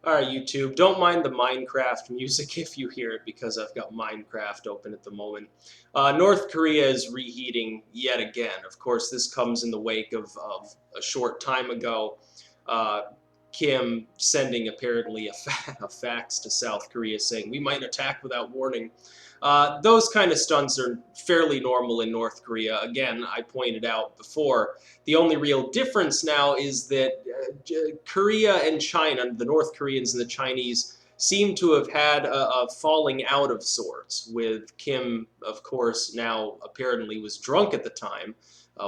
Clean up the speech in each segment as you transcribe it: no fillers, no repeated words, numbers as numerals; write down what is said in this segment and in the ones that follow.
Alright, YouTube, don't mind the Minecraft music if you hear it because I've got Minecraft open at the moment. North Korea is reheating yet again. Of course, this comes in the wake of a short time ago, uh, Kim sending apparently a fax to South Korea saying, we might attack without warning. Those kind of stunts are fairly normal in North Korea. Again, I pointed out before, the only real difference now is that Korea and China, the North Koreans and the Chinese, seem to have had a falling out of sorts, with Kim, of course, now apparently was drunk at the time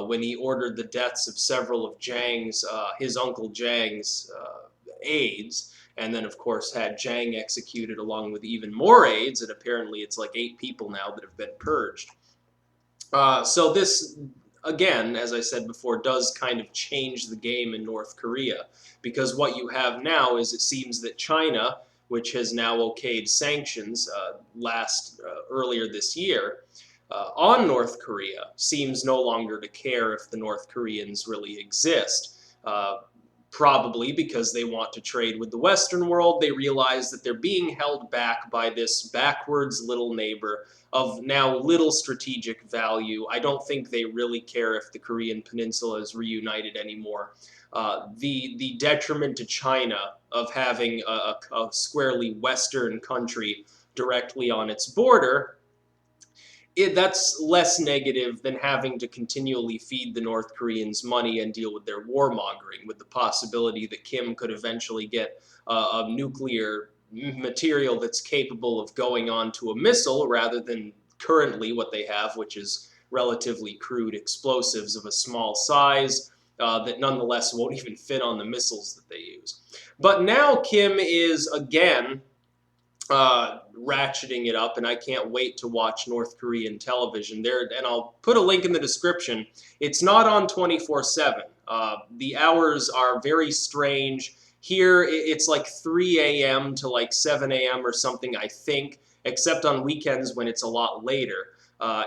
when he ordered the deaths of several of his uncle Jang's aides, and then, of course, had Jang executed along with even more aides, and apparently it's like 8 people now that have been purged. So this, again, as I said before, does kind of change the game in North Korea, because what you have now is it seems that China, which has now okayed sanctions earlier this year on North Korea, seems no longer to care if the North Koreans really exist. Probably because they want to trade with the Western world. They realize that they're being held back by this backwards little neighbor of now little strategic value. I don't think they really care if the Korean Peninsula is reunited anymore. The detriment to China of having a squarely Western country directly on its border, that's less negative than having to continually feed the North Koreans money and deal with their warmongering, with the possibility that Kim could eventually get a nuclear material that's capable of going onto a missile rather than currently what they have, which is relatively crude explosives of a small size that nonetheless won't even fit on the missiles that they use. But now Kim is again ratcheting it up, and I can't wait to watch North Korean television there. And I'll put a link in the description. It's not on 24/7. The hours are very strange. Here, it's like 3 a.m. to like 7 a.m. or something, I think, except on weekends when it's a lot later.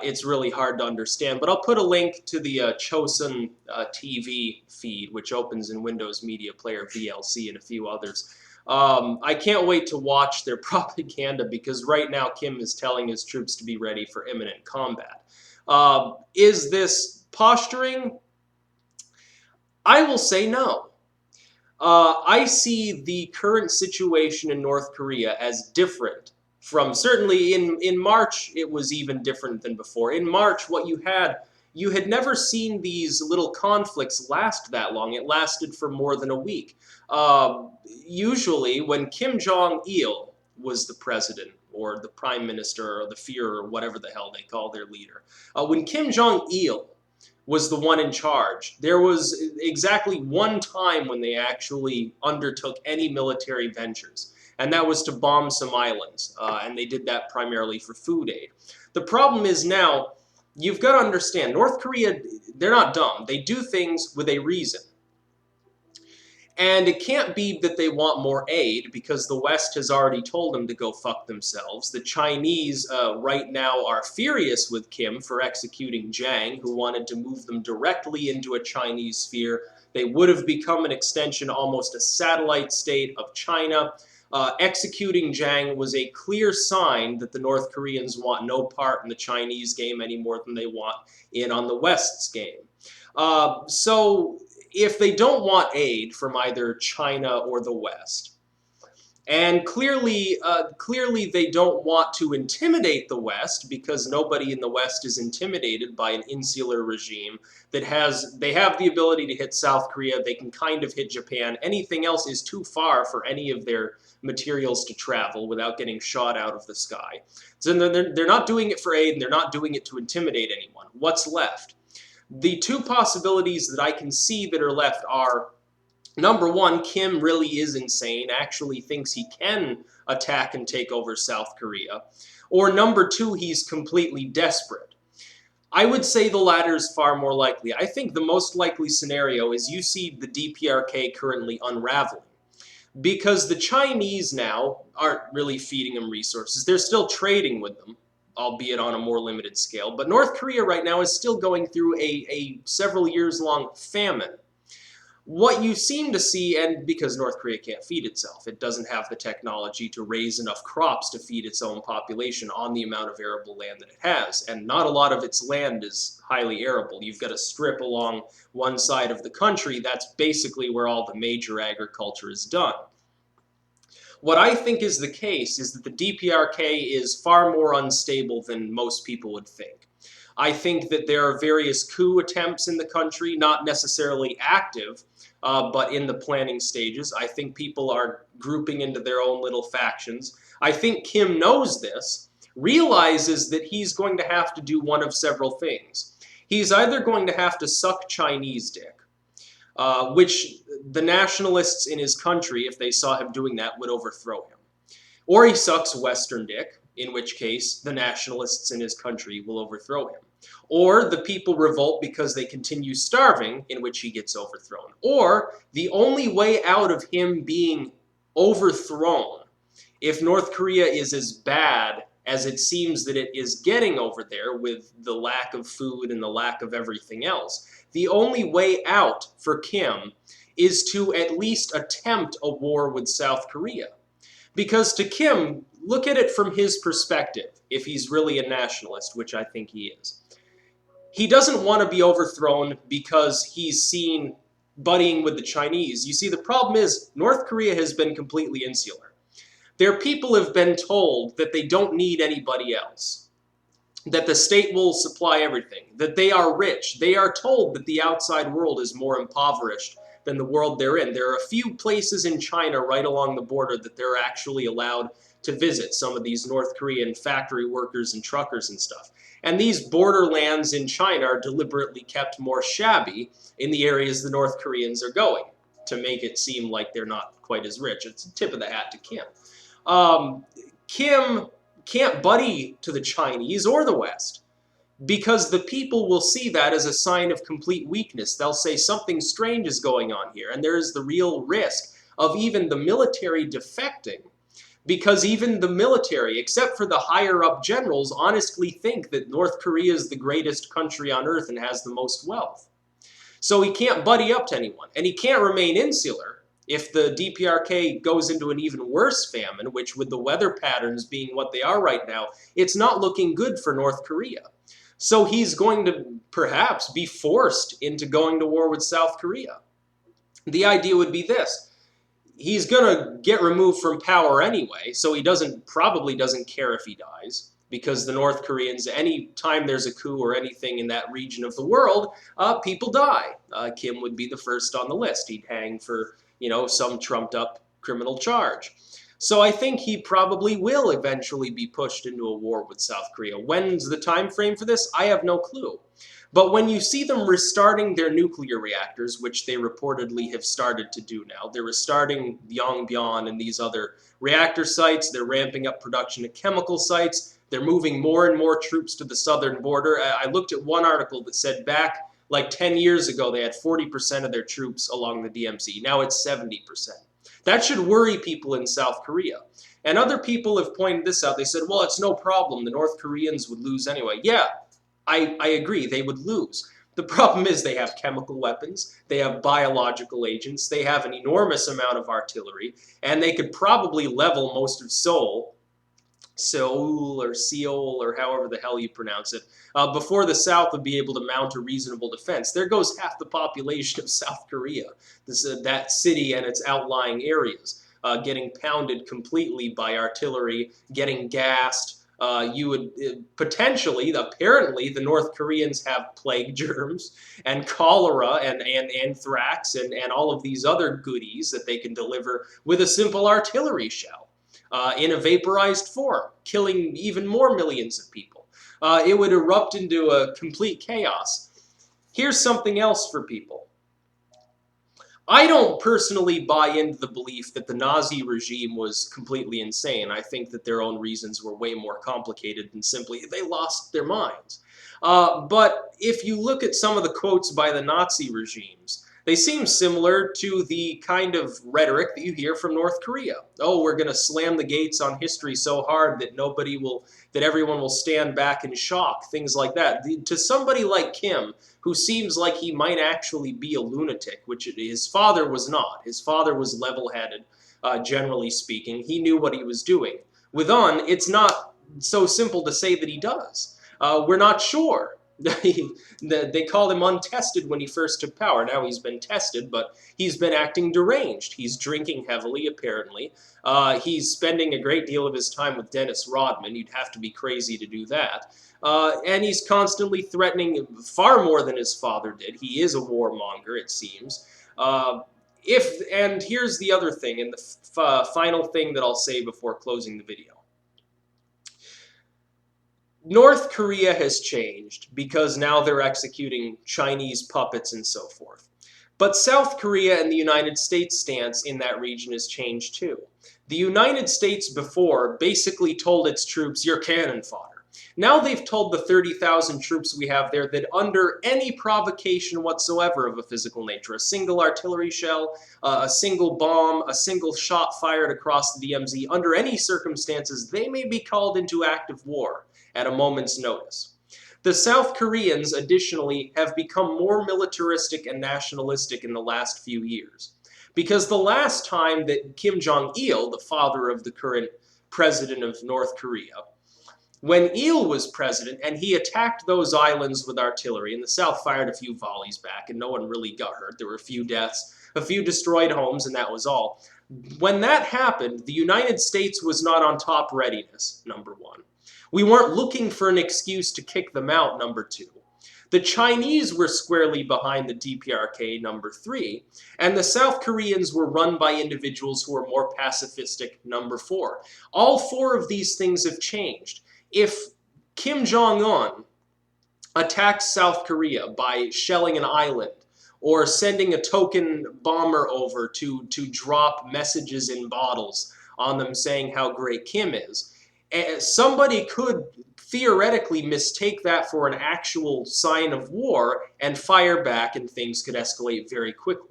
It's really hard to understand, but I'll put a link to the Chosun TV feed, which opens in Windows Media Player, VLC, and a few others. I can't wait to watch their propaganda because right now Kim is telling his troops to be ready for imminent combat. Is this posturing? I will say no. I see the current situation in North Korea as different from, certainly in March, it was even different than before. In March, you had never seen these little conflicts last that long. It lasted for more than a week. Usually, when Kim Jong-il was the president, or the prime minister, or the Führer, or whatever the hell they call their leader, when Kim Jong-il was the one in charge, there was exactly one time when they actually undertook any military ventures, and that was to bomb some islands, and they did that primarily for food aid. The problem is now, you've got to understand, North Korea, they're not dumb. They do things with a reason. And it can't be that they want more aid because the West has already told them to go fuck themselves. The Chinese right now are furious with Kim for executing Jiang, who wanted to move them directly into a Chinese sphere. They would have become an extension, almost a satellite state of China. Executing Jiang was a clear sign that the North Koreans want no part in the Chinese game any more than they want in on the West's game. So if they don't want aid from either China or the West, and clearly they don't want to intimidate the West because nobody in the West is intimidated by an insular regime that they have the ability to hit South Korea, they can kind of hit Japan. Anything else is too far for any of their materials to travel without getting shot out of the sky. So they're not doing it for aid, and they're not doing it to intimidate anyone. What's left? The two possibilities that I can see that are left are, number one, Kim really is insane, actually thinks he can attack and take over South Korea. Or number two, he's completely desperate. I would say the latter is far more likely. I think the most likely scenario is you see the DPRK currently unraveling, because the Chinese now aren't really feeding them resources. They're still trading with them, albeit on a more limited scale. But North Korea right now is still going through a several years long famine. What you seem to see, and because North Korea can't feed itself, it doesn't have the technology to raise enough crops to feed its own population on the amount of arable land that it has. And not a lot of its land is highly arable. You've got a strip along one side of the country. That's basically where all the major agriculture is done. What I think is the case is that the DPRK is far more unstable than most people would think. I think that there are various coup attempts in the country, not necessarily active, but in the planning stages. I think people are grouping into their own little factions. I think Kim knows this, realizes that he's going to have to do one of several things. He's either going to have to suck Chinese dick, which the nationalists in his country, if they saw him doing that, would overthrow him. Or he sucks Western dick, in which case the nationalists in his country will overthrow him. Or the people revolt because they continue starving, in which he gets overthrown. Or the only way out of him being overthrown, if North Korea is as bad as it seems that it is getting over there with the lack of food and the lack of everything else, the only way out for Kim is to at least attempt a war with South Korea. Because to Kim, look at it from his perspective, if he's really a nationalist, which I think he is. He doesn't want to be overthrown because he's seen buddying with the Chinese. You see, the problem is North Korea has been completely insular. Their people have been told that they don't need anybody else, that the state will supply everything, that they are rich. They are told that the outside world is more impoverished than the world they're in. There are a few places in China right along the border that they're actually allowed to visit, some of these North Korean factory workers and truckers and stuff. And these borderlands in China are deliberately kept more shabby in the areas the North Koreans are going to make it seem like they're not quite as rich. It's a tip of the hat to Kim. Kim can't buddy to the Chinese or the West, because the people will see that as a sign of complete weakness. They'll say something strange is going on here, and there is the real risk of even the military defecting, because even the military, except for the higher-up generals, honestly think that North Korea is the greatest country on earth and has the most wealth. So he can't buddy up to anyone, and he can't remain insular if the DPRK goes into an even worse famine, which with the weather patterns being what they are right now, it's not looking good for North Korea. So he's going to perhaps be forced into going to war with South Korea. The idea would be this. He's going to get removed from power anyway, so he probably doesn't care if he dies, because the North Koreans, any time there's a coup or anything in that region of the world, people die. Kim would be the first on the list. He'd hang for, some trumped up criminal charge. So I think he probably will eventually be pushed into a war with South Korea. When's the time frame for this? I have no clue. But when you see them restarting their nuclear reactors, which they reportedly have started to do now, they're restarting Yongbyon and these other reactor sites, they're ramping up production at chemical sites, they're moving more and more troops to the southern border. I looked at one article that said back like 10 years ago they had 40% of their troops along the DMZ. Now it's 70%. That should worry people in South Korea. And other people have pointed this out. They said, well, it's no problem. The North Koreans would lose anyway. Yeah, I agree. They would lose. The problem is they have chemical weapons. They have biological agents. They have an enormous amount of artillery. And they could probably level most of Seoul or however the hell you pronounce it, before the South would be able to mount a reasonable defense. There goes half the population of South Korea, that city and its outlying areas, getting pounded completely by artillery, getting gassed. You would apparently, the North Koreans have plague germs and cholera and anthrax and all of these other goodies that they can deliver with a simple artillery shell. In a vaporized form, killing even more millions of people. It would erupt into a complete chaos. Here's something else for people. I don't personally buy into the belief that the Nazi regime was completely insane. I think that their own reasons were way more complicated than simply they lost their minds. But if you look at some of the quotes by the Nazi regimes, They seem similar to the kind of rhetoric that you hear from North Korea. Oh, we're going to slam the gates on history so hard that that everyone will stand back in shock, things like that. To somebody like Kim, who seems like he might actually be a lunatic, which his father was not. His father was level-headed, generally speaking. He knew what he was doing. With Un, it's not so simple to say that he does. We're not sure. They called him untested when he first took power. Now he's been tested, but he's been acting deranged. He's drinking heavily, apparently. He's spending a great deal of his time with Dennis Rodman. You'd have to be crazy to do that. And he's constantly threatening far more than his father did. He is a warmonger, it seems. And here's the other thing, and the final thing that I'll say before closing the video. North Korea has changed because now they're executing Chinese puppets and so forth. But South Korea and the United States' stance in that region has changed too. The United States before basically told its troops, you're cannon fodder. Now they've told the 30,000 troops we have there that under any provocation whatsoever of a physical nature, a single artillery shell, a single bomb, a single shot fired across the DMZ, under any circumstances, they may be called into active war at a moment's notice. The South Koreans, additionally, have become more militaristic and nationalistic in the last few years. Because the last time that Kim Jong-il, the father of the current president of North Korea, when Il was president and he attacked those islands with artillery, and the South fired a few volleys back and no one really got hurt. There were a few deaths, a few destroyed homes, and that was all. When that happened, the United States was not on top readiness, number one. We weren't looking for an excuse to kick them out, number two. The Chinese were squarely behind the DPRK, number three, and the South Koreans were run by individuals who were more pacifistic, number four. All four of these things have changed. If Kim Jong-un attacks South Korea by shelling an island or sending a token bomber over to drop messages in bottles on them saying how great Kim is, somebody could theoretically mistake that for an actual sign of war and fire back, and things could escalate very quickly.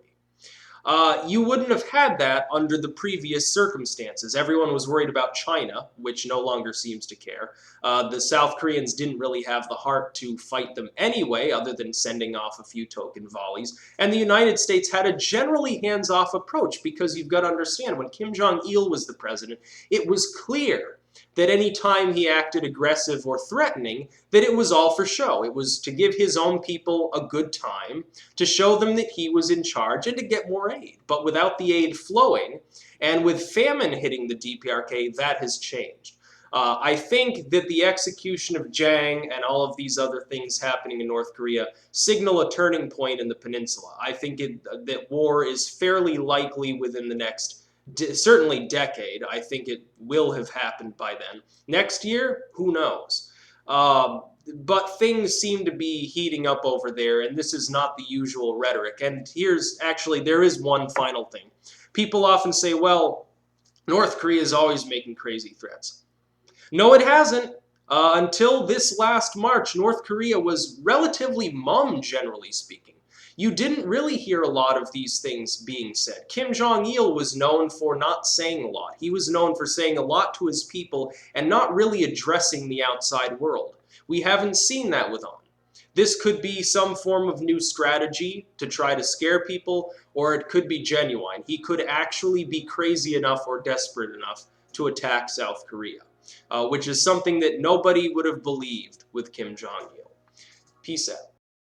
You wouldn't have had that under the previous circumstances. Everyone was worried about China, which no longer seems to care. The South Koreans didn't really have the heart to fight them anyway, other than sending off a few token volleys. And the United States had a generally hands-off approach, because you've got to understand, when Kim Jong-il was the president, it was clear that any time he acted aggressive or threatening, that it was all for show. It was to give his own people a good time, to show them that he was in charge, and to get more aid. But without the aid flowing, and with famine hitting the DPRK, that has changed. I think that the execution of Jang and all of these other things happening in North Korea signal a turning point in the peninsula. I think that war is fairly likely within the next certainly decade. I think it will have happened by then. Next year, who knows? But things seem to be heating up over there, and this is not the usual rhetoric. And there is one final thing. People often say, well, North Korea is always making crazy threats. No, it hasn't. Until this last March, North Korea was relatively mum, generally speaking. You didn't really hear a lot of these things being said. Kim Jong-il was known for not saying a lot. He was known for saying a lot to his people and not really addressing the outside world. We haven't seen that with Un. This could be some form of new strategy to try to scare people, or it could be genuine. He could actually be crazy enough or desperate enough to attack South Korea, which is something that nobody would have believed with Kim Jong-il. Peace out.